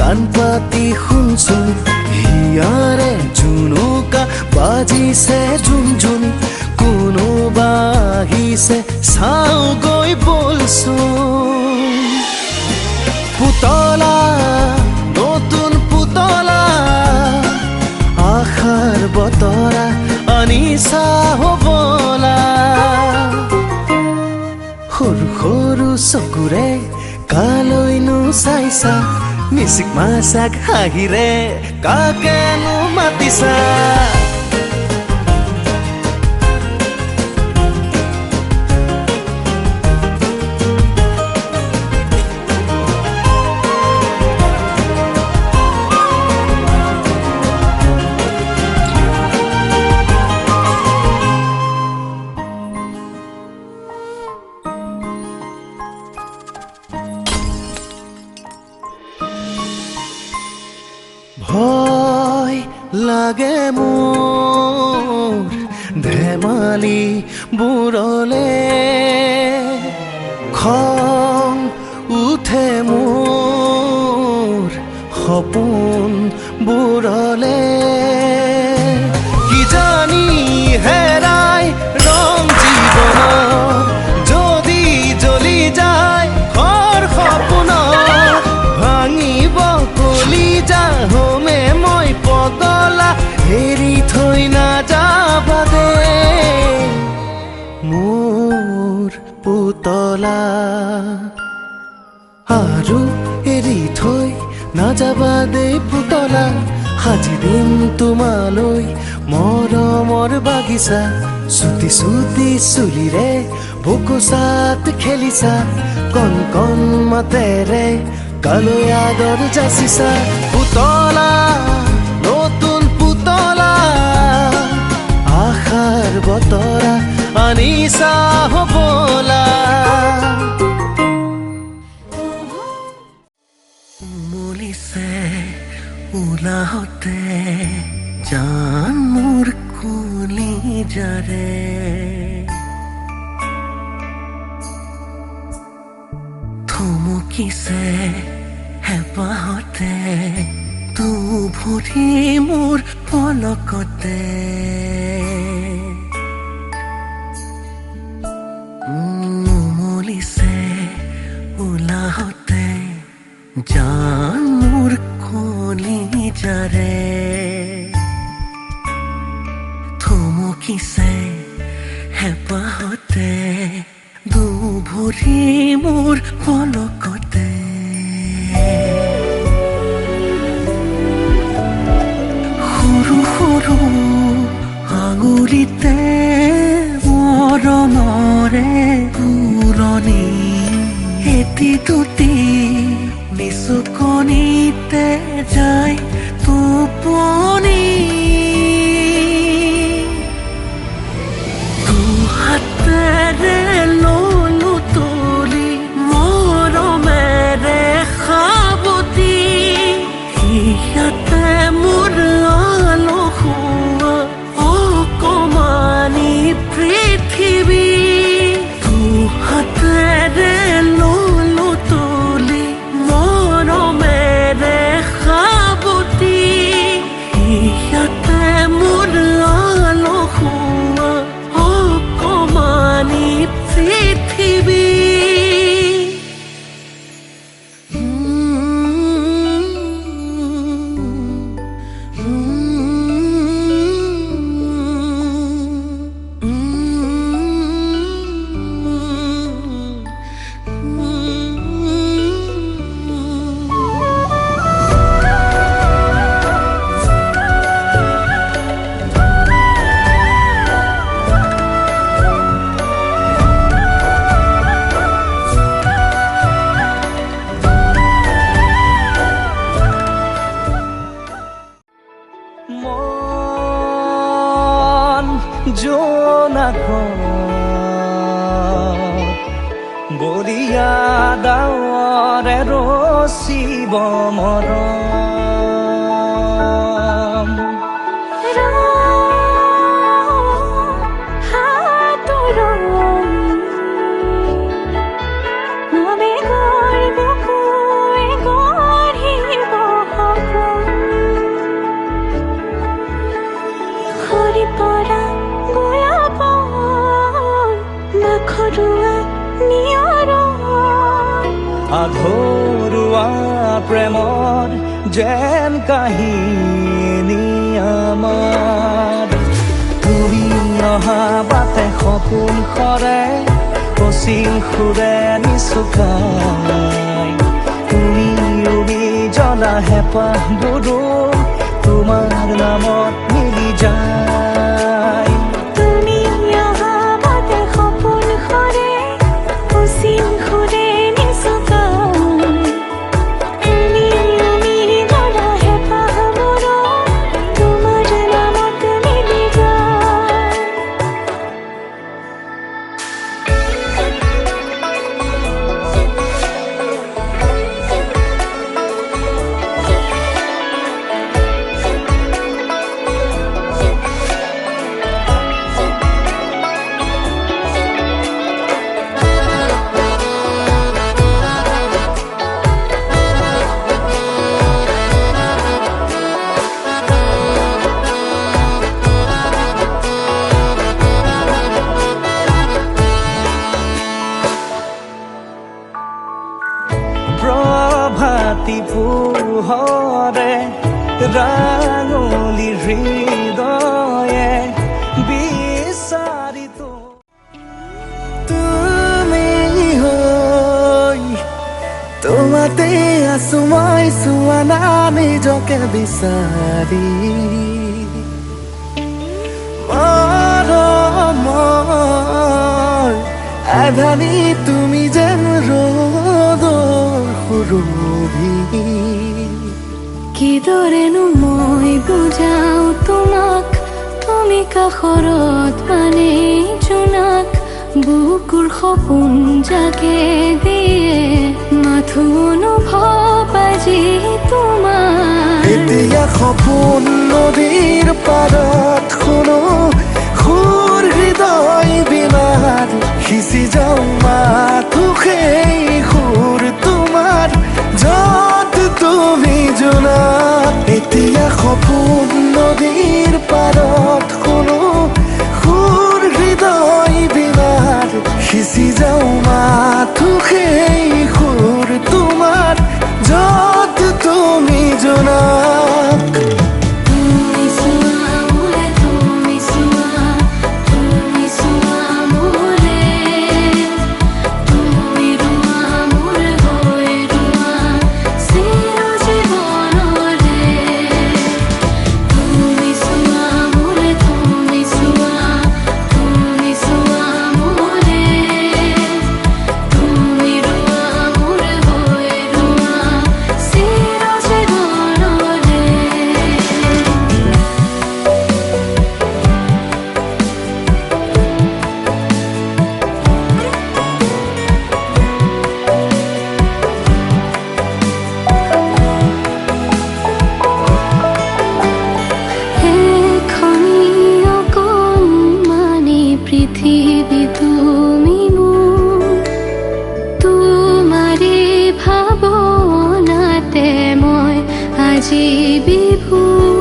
কাণ পাতি শুনচোন হিয়াৰে জুনুকা বাজিছে জুন জুন কোনোবা আহিছে চাওগৈ বলচোন পুতলা নতুন পুতলা আশাৰ বতৰা আনিছা হবলা সৰু সৰু চকুৰে কালৈনো চাইছা মিচিক মাছাক হাঁহিৰে কাকেনো মাতিছা ভয় লাগে মোৰ ধেমালি বুৰলে খং উঠে মোৰ সপোন বুৰলে কিজানি হেৰাই ৰং জীৱনৰ যদি জ্বলি যায় ঘৰ সপোনৰ ভাঙিব কলিজা হমে মই পগলা এৰি থৈ নাযাবা দে মোৰ পুতলা আৰু এৰি থৈ নাযাবা দে পুতলা সাজি দিম তোমালৈ মৰমৰ বাগিচা চুটি চুটি চুলিৰে ভোকোচাত খেলিছা কণ কণ মাতেৰে কালৈ আদৰ যাচিছা পুতলা নতুন পুতলা আশাৰ বতৰা আনিছা হবলা উমলিছে উলাহতে জান মোৰ কলিজাৰে থমকিছে হেঁপাহতে তো ভৰি মোৰ পলকতে উমলিছে উলাহতে জান মোৰ কলিজাৰে থমকিছে হেঁপাহতে দু ভৰি মোৰ পলকতে সৰু সৰু আঙুলিতে মৰমৰে ফুলনি এটি দুটি নিচুকনিতে যায় টোপনি দুহাতেৰে ললো তুলি মৰমেৰে সাবতি ইয়াতে মোৰ আলসুৱা অকমানি পৃথিৱী দুহাতেৰে ললো তুলি মৰমেৰে সাবতি ইয়াতে মোৰ আলসুৱা অকমানি পৃথিৱী বলিয়া ডাৱৰে ৰচিব মৰম আমি গৰ্ব কৈ গঢ়িব প্ৰেমত যেন কাহিনী আমাৰ তুমি অহা বাটে সপোন সৰে পশ্চিম সুৰে নিচুকাই তুমি উৰি জ্বলা হেঁপাহবোৰো তোমাৰ নামত মিলি যায় তুমি অহা বাটে সপোন সৰে পশ্চিম সুৰে নিচুকাই তুমি উৰি জ্বলা হেঁপাহবোৰো তোমাৰ নামত মিলি যায় প্ৰভাতী পোহৰে ৰাঙলী হৃদয়ে বিচাৰি তুমি হৈ তোমাতে আছো মই চোৱা না নিজকে বিচাৰি মৰমৰ আধানি তুমি যেন ৰ'দৰ সুৰভি কিদৰেনো মই বুজাও তোমাক তুমি কাষৰত মানে জোনাক বুকুৰ সপোন জাগে দিয়ে মাথো অনুভৱ আজি তোমাৰ এতিয়া সপোন নদীৰ পাৰত শুনো সুৰ হৃদয় বিনাৰ সিঁচি যাওঁ মাথো সেই সুৰ তোমাৰ য'ত তুমি জোনাক এতিয়া সপোন নদীৰ পাৰত শুনো সুৰ হৃদয় বিনাৰ সিঁচি যাওঁ মাথো সেই সুৰ তোমাৰ য'ত তুমি জোনাক তুমি চোৱা মোৰে তুমি চোৱা মোৰে তুমি ৰোৱা মোৰ হৈ ৰোৱা চিৰ জীৱনৰে তুমি চোৱা মোৰে তুমি চোৱা মোৰে তুমি ৰোৱা মোৰ হৈ ৰোৱা চিৰ জীৱনৰে এখনি অকণমানি পৃথিৱী তুমি মোৰ তোমাৰে ভাৱনাতে মই আজি বিভোৰ